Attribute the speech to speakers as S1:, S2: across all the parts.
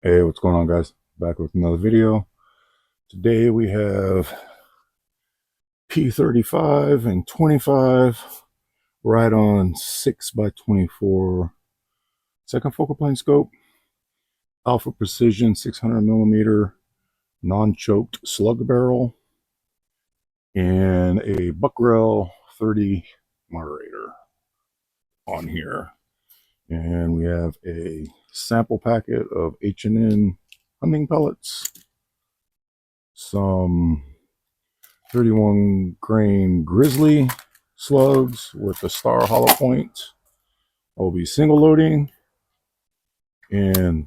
S1: Hey, what's going on, guys? Back with another video. Today we have P35 and 25 right on 6x24 second focal plane scope, Alpha Precision 600mm non-choked slug barrel, and a Buckrell 30 moderator on here. And we have a sample packet of H&N hunting pellets, some 31 grain grizzly slugs with a star hollow point. I'll be single loading, and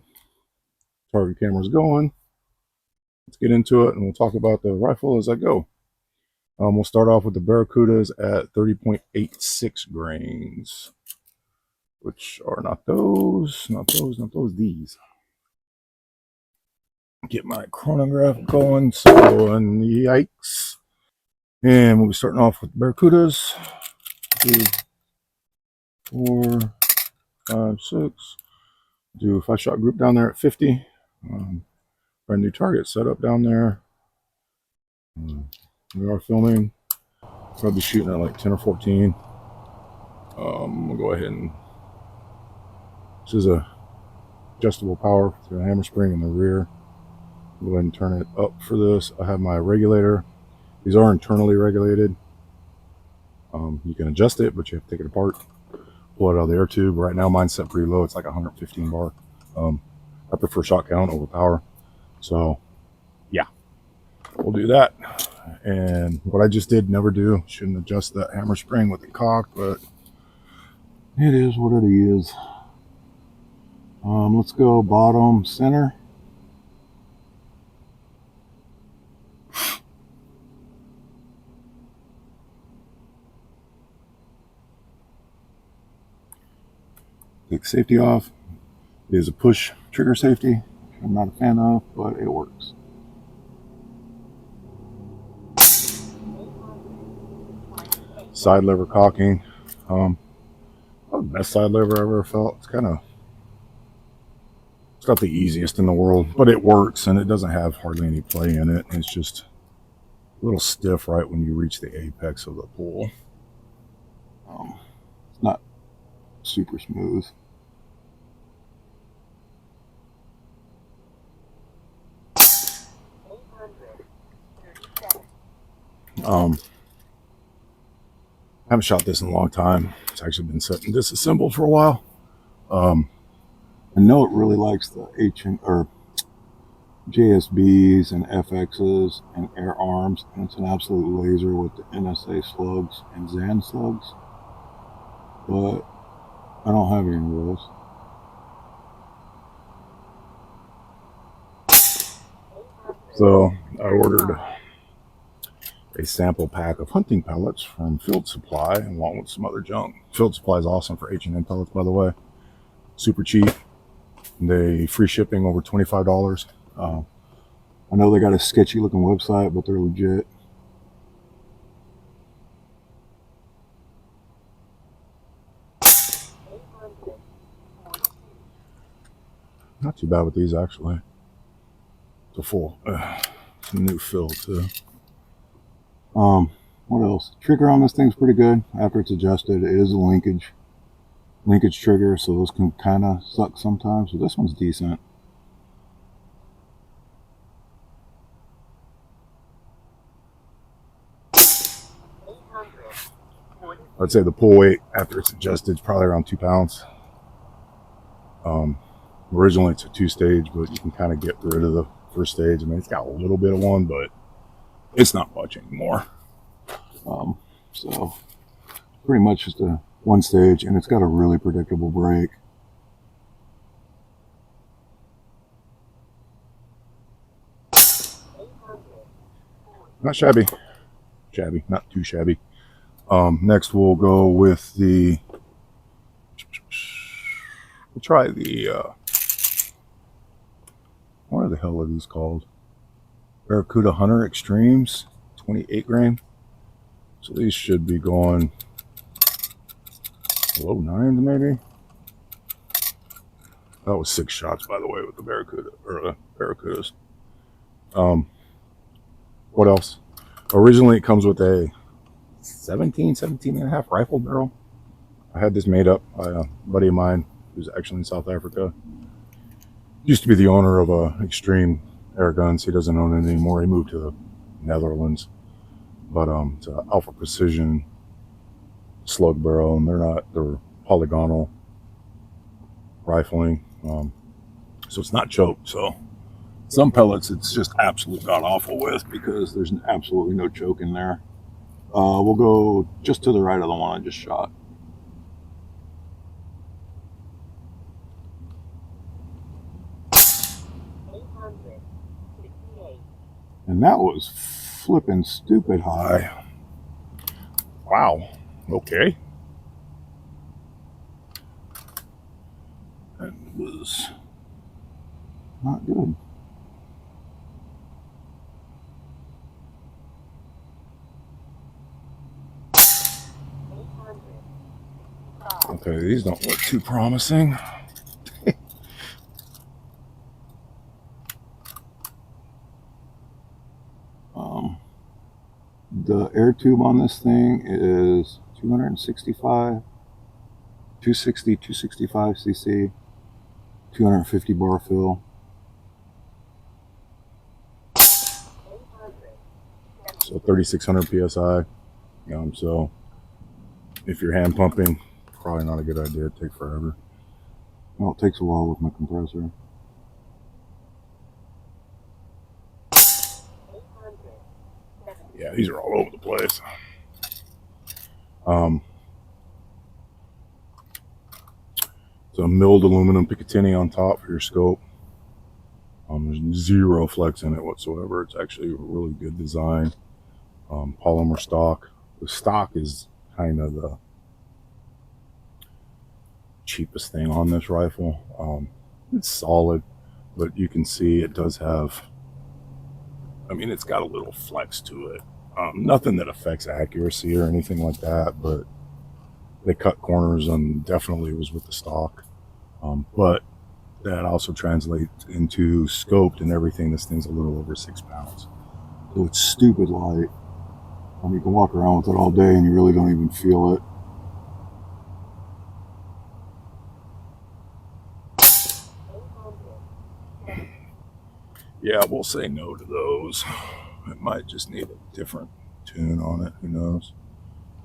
S1: target camera's going. Let's get into it and we'll talk about the rifle as I go. We'll start off with the Barracudas at 30.86 grains, which are not those, these. Get my chronograph going, so and yikes. And we'll be starting off with Barracudas. 2, 4, 5, 6. Do a 5-shot group down there at 50. Brand new target set up down there. We are filming. So I'll be shooting at like 10 or 14. We'll go ahead and, this is a adjustable power through a hammer spring in the rear. Go ahead and turn it up for this. I have my regulator. These are internally regulated. You can adjust it, but you have to take it apart, pull it out of the air tube. Right now mine's set pretty low. It's like 115 bar. I prefer shot count over power. So yeah, we'll do that. And what I just did, never do. Shouldn't adjust that hammer spring with it cocked, but it is what it is. Let's go bottom center. Take safety off. It is a push trigger safety. I'm not a fan of, but it works. Side lever cocking. Probably the best side lever I ever felt. It's not the easiest in the world, but it works, and it doesn't have hardly any play in it. It's just a little stiff right when you reach the apex of the pull. It's not super smooth. I haven't shot this in a long time. It's actually been set and disassembled for a while. I know it really likes the JSBs and FXs and air arms, and it's an absolute laser with the NSA slugs and Zan slugs, but I don't have any of those. So I ordered a sample pack of hunting pellets from Field Supply along with some other junk. Field Supply is awesome for H&N pellets, by the way. Super cheap. They free shipping over $25. I know they got a sketchy looking website, but they're legit. Not too bad with these, actually. It's a full, some new fill too. What else? Trigger on this thing's pretty good. After it's adjusted, it is a linkage trigger, so those can kind of suck sometimes, but this one's decent. I'd say the pull weight after it's adjusted is probably around 2 pounds. Originally it's a 2-stage, but you can kind of get rid of the first stage. I mean, it's got a little bit of one, but it's not much anymore. So pretty much just a 1-stage, and it's got a really predictable break. Not shabby, not too shabby. Next we'll go with we'll try the, what the hell are these called? Barracuda Hunter Extremes, 28 grain. So these should be going low 9s maybe. That was 6 shots, by the way, with the Barracuda or Barracudas. What else? Originally, it comes with a 17 and a half rifle barrel. I had this made up by a buddy of mine who's actually in South Africa. Used to be the owner of Extreme Airguns. He doesn't own it anymore. He moved to the Netherlands. But it's an Alpha Precision slug barrel, and they're polygonal rifling. So it's not choked. So some pellets it's just absolute god awful with because there's absolutely no choke in there. We'll go just to the right of the one I just shot. And that was flipping stupid high. Wow. Okay. That was not good. Okay, these don't look too promising. The air tube on this thing is 265, 260, 265 cc, 250 bar fill. So 3,600 psi. So if you're hand pumping, probably not a good idea. It'd take forever. Well, it takes a while with my compressor. Yeah, these are all over the place. It's a milled aluminum Picatinny on top for your scope. There's zero flex in it whatsoever. It's actually a really good design. Polymer stock. The stock is kind of the cheapest thing on this rifle. It's solid, but you can see it does have, I mean, it's got a little flex to it. Nothing that affects accuracy or anything like that, but they cut corners and definitely was with the stock. But that also translates into scoped and everything. This thing's a little over 6 pounds. So it's stupid light. You can walk around with it all day and you really don't even feel it. Yeah, we'll say no to those. It might just need a different tune on it. Who knows?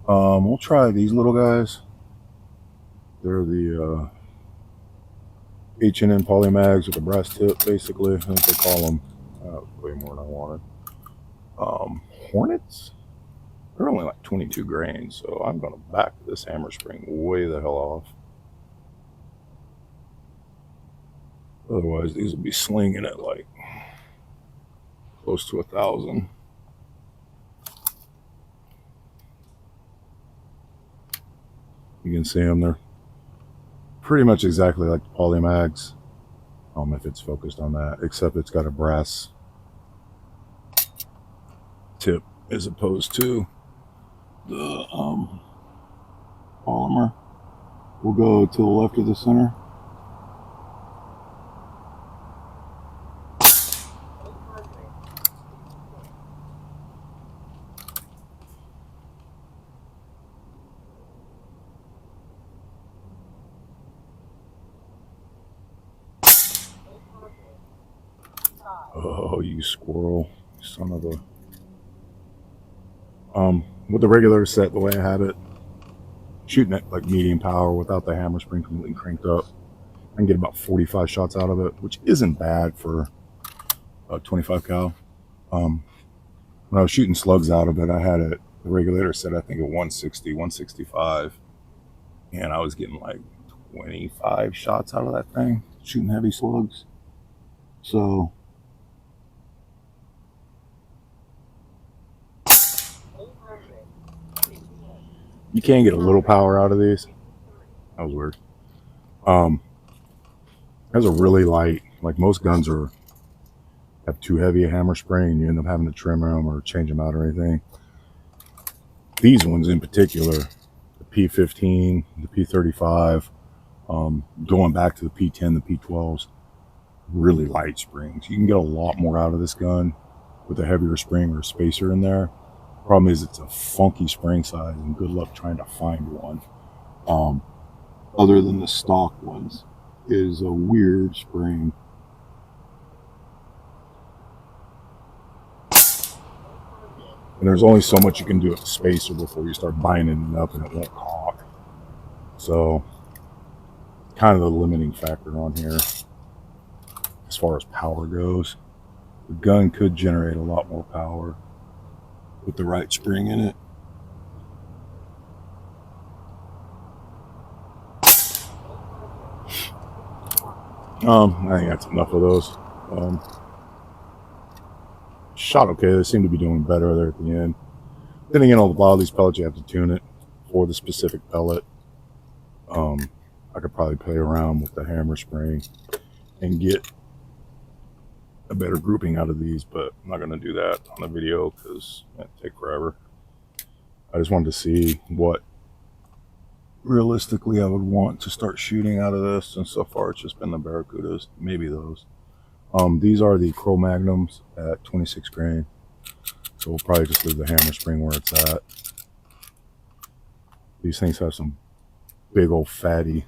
S1: We'll try these little guys. They're the H&N polymags with a brass tip, basically. I think they call them. That was way more than I wanted. Hornets? They're only like 22 grains, so I'm going to back this hammer spring way the hell off. Otherwise, these will be slinging at like close to 1,000. You can see them. They're pretty much exactly like the polymags, if it's focused on that, except it's got a brass tip as opposed to the polymer. We'll go to the left of the center. Oh, you squirrel, son of a... with the regular set, the way I have it, shooting at like medium power without the hammer spring completely cranked up, I can get about 45 shots out of it, which isn't bad for a 25 cal. When I was shooting slugs out of it, I had the regulator set, I think, at 160, 165, and I was getting like 25 shots out of that thing, shooting heavy slugs. So you can get a little power out of these. That was weird. Has a really light, like most guns have too heavy a hammer spring and you end up having to trim them or change them out or anything. These ones in particular, the P15, the P35, Going back to the P10, the P12s, really light springs. You can get a lot more out of this gun with a heavier spring or a spacer in there. Problem is it's a funky spring size, and good luck trying to find one. Other than the stock ones, is a weird spring. And there's only so much you can do with the spacer before you start binding it up and it won't cock. So, kind of the limiting factor on here as far as power goes. The gun could generate a lot more power with the right spring in it. I think that's enough of those. Shot okay. They seem to be doing better there at the end. Then again, a lot of these pellets you have to tune it for the specific pellet. I could probably play around with the hammer spring and get a better grouping out of these, but I'm not going to do that on the video because that'd take forever. I just wanted to see what realistically I would want to start shooting out of this, and so far it's just been the Barracudas, maybe those. These are the Cro-Magnums at 26 grain, so we'll probably just leave the hammer spring where it's at. These things have some big old fatty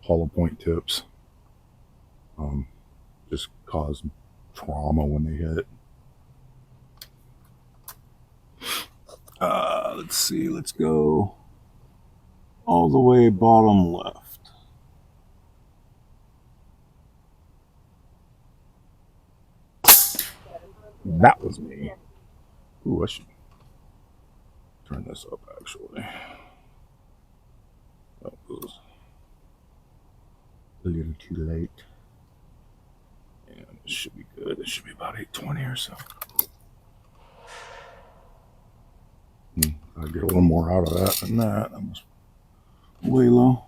S1: hollow point tips. Just cause trauma when they hit. Let's see, let's go all the way bottom left. That was me. Ooh, I should turn this up actually. That was a little too late. And it should be good. It should be about 820 or so. I'll get a little more out of that than that. That was way low.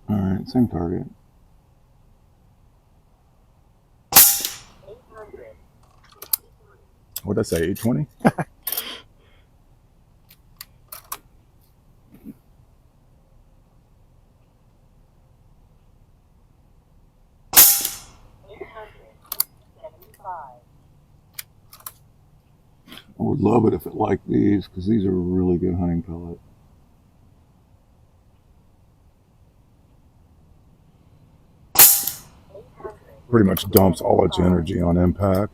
S1: Alright, same target. What did I say, 820? I would love it if it liked these, because these are a really good hunting pellet. Pretty much dumps all its energy on impact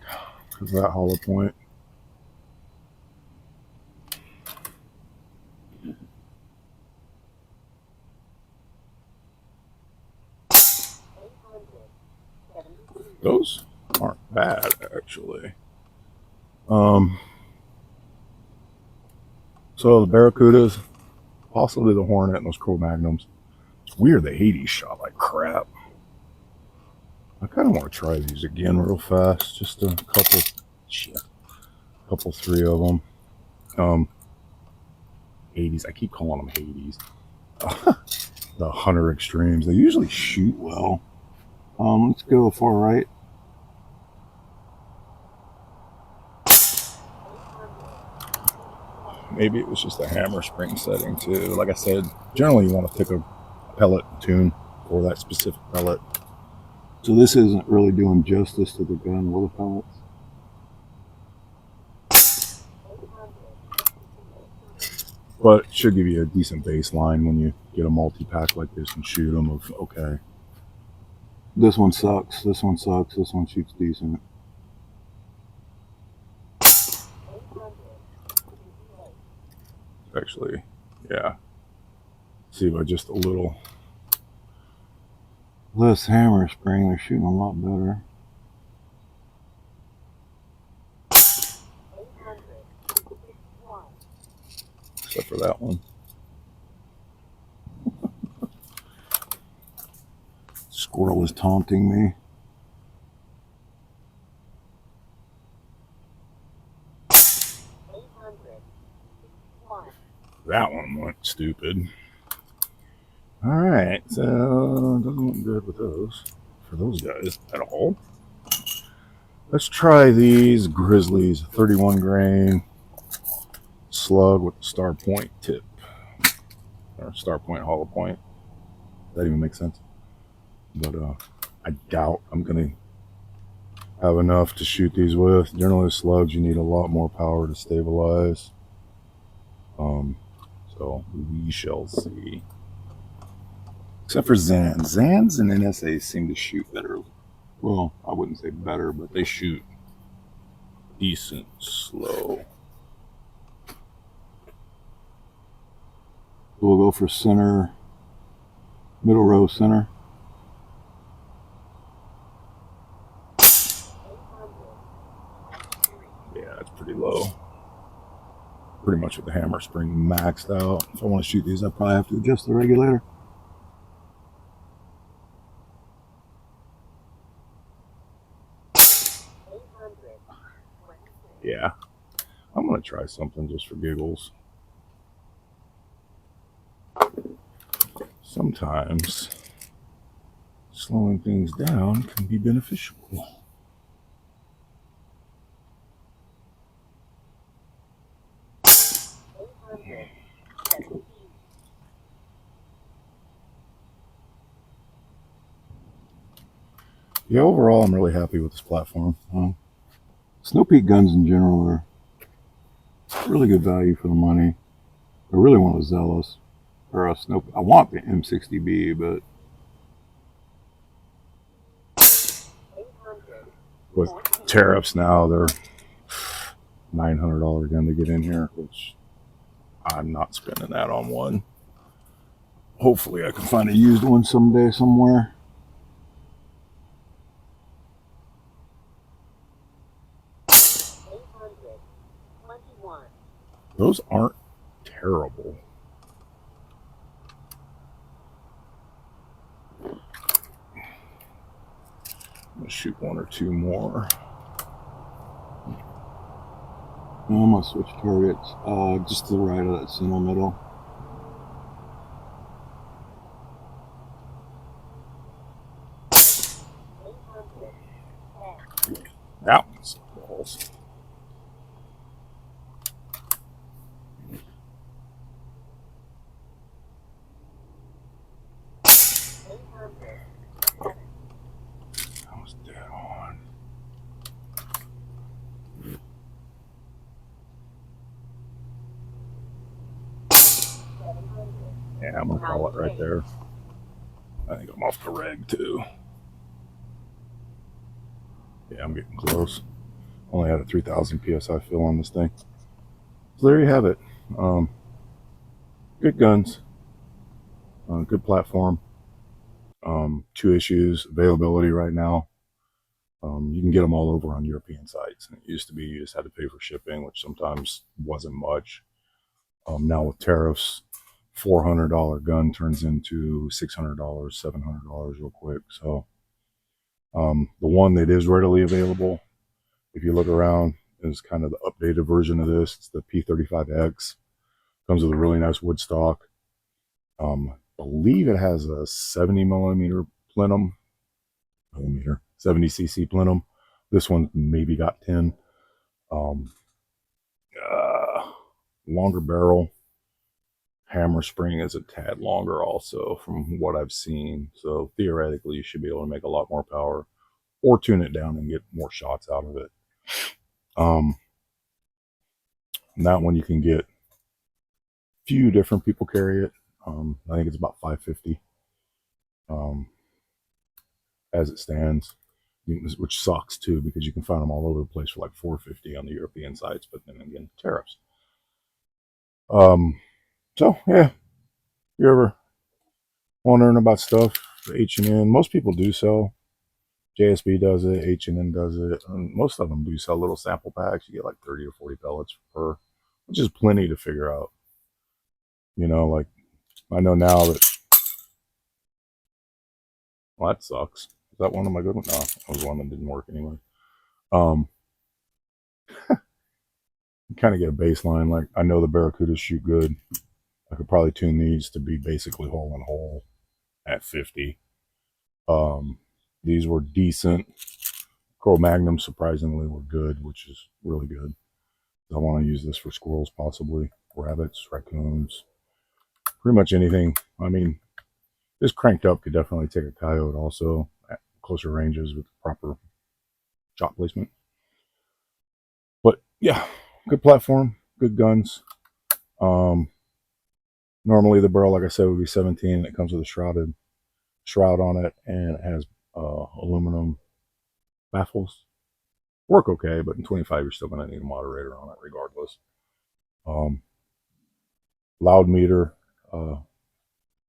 S1: because of that hollow point. Those aren't bad, actually. So the Barracudas, possibly the Hornet, and those Cro-Magnums. It's weird the Hades shot like crap. I kind of want to try these again real fast. Just a couple, three of them. Hades. I keep calling them Hades. The Hunter Extremes. They usually shoot well. Let's go far right. Maybe it was just a hammer spring setting too. Like I said, generally you want to pick a pellet tune for that specific pellet. So this isn't really doing justice to the gun or the pellets. But it should give you a decent baseline when you get a multi-pack like this and shoot them of, okay, this one sucks, this one sucks, this one shoots decent. Actually, yeah. See, by just a little less hammer spring, they're shooting a lot better. Except for that one. Squirrel is taunting me. That one went stupid. Alright, so it doesn't look good with those, for those guys at all. Let's try these Grizzlies, 31 grain slug with the star point tip, or star point hollow point. That even makes sense. But I doubt I'm gonna have enough to shoot these with. Generally, slugs you need a lot more power to stabilize. So we shall see. Except for Zans. Zans and NSA seem to shoot better. Well, I wouldn't say better, but they shoot decent slow. We'll go for center, middle row center. Yeah, it's pretty low. Pretty much with the hammer spring maxed out. If I want to shoot these, I probably have to adjust the regulator. Yeah, I'm going to try something just for giggles. Sometimes slowing things down can be beneficial. Yeah, overall, I'm really happy with this platform. SnowPeak guns in general are really good value for the money. I really want a Zealous or a Snow. I want the M60B, but with tariffs now, they're $900 gun to get in here, which I'm not spending that on one. Hopefully, I can find a used one someday somewhere. Those aren't terrible. I'm gonna shoot one or two more. I'm gonna switch targets just to the right of that center middle. That one's balls. That was dead on. Yeah, I'm gonna call it right there. I think I'm off the reg too. Yeah, I'm getting close. Only had a 3,000 psi fill on this thing. So there you have it. Good guns, good platform. Two issues: availability right now. You can get them all over on European sites. And it used to be you just had to pay for shipping, which sometimes wasn't much. Now with tariffs, $400 gun turns into $600, $700 real quick. So the one that is readily available, if you look around, is kind of the updated version of this. It's the P35X. Comes with a really nice wood stock. Believe it has a 70 millimeter plenum, 70 cc plenum. This one maybe got 10. Longer barrel. Hammer spring is a tad longer also from what I've seen. So theoretically, you should be able to make a lot more power or tune it down and get more shots out of it. That one you can get. Few different people carry it. I think it's about $550 as it stands, which sucks too because you can find them all over the place for like $450 on the European sites. But then again, tariffs. So yeah, if you ever want to learn about stuff, H&N, most people do sell. JSB does it, H&N does it. And most of them do sell little sample packs. You get like 30 or 40 pellets per, which is plenty to figure out. You know, like I know now that, well, that sucks. Is that one of my good ones? No, that was one that didn't work anyway. You kind of get a baseline. Like I know the Barracudas shoot good. I could probably tune these to be basically hole in hole at 50. These were decent. Cro Magnum surprisingly were good, which is really good. I want to use this for squirrels, possibly rabbits, raccoons, pretty much anything. I mean, This cranked up could definitely take a coyote also at closer ranges with proper shot placement. But yeah, good platform, good guns. Normally the barrel, like I said, would be 17, and it comes with a shroud on it, and it has aluminum baffles. Work okay, but in 25 you're still going to need a moderator on it regardless. Loud meter,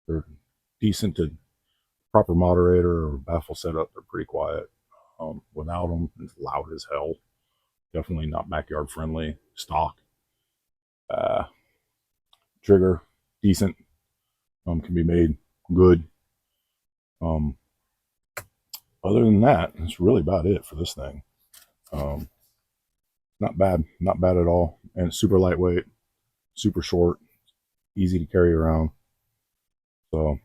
S1: they're decent to proper moderator or baffle setup. They're pretty quiet. Without them, it's loud as hell. Definitely not backyard friendly. Stock. Uh, Trigger, decent. Can be made good. Um, Other than that, that's really about it for this thing. Not bad, not bad at all, and it's super lightweight, super short, easy to carry around. So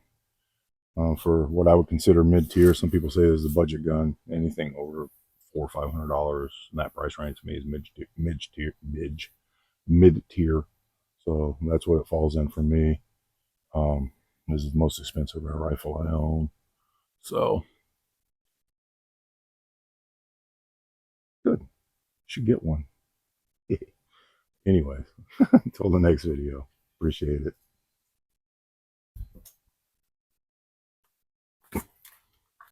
S1: for what I would consider mid tier, some people say this is a budget gun. Anything over $400 or $500 in that price range to me is mid tier. So that's what it falls in for me. This is the most expensive air rifle I own. So good, should get one. Anyways, until the next video. Appreciate it.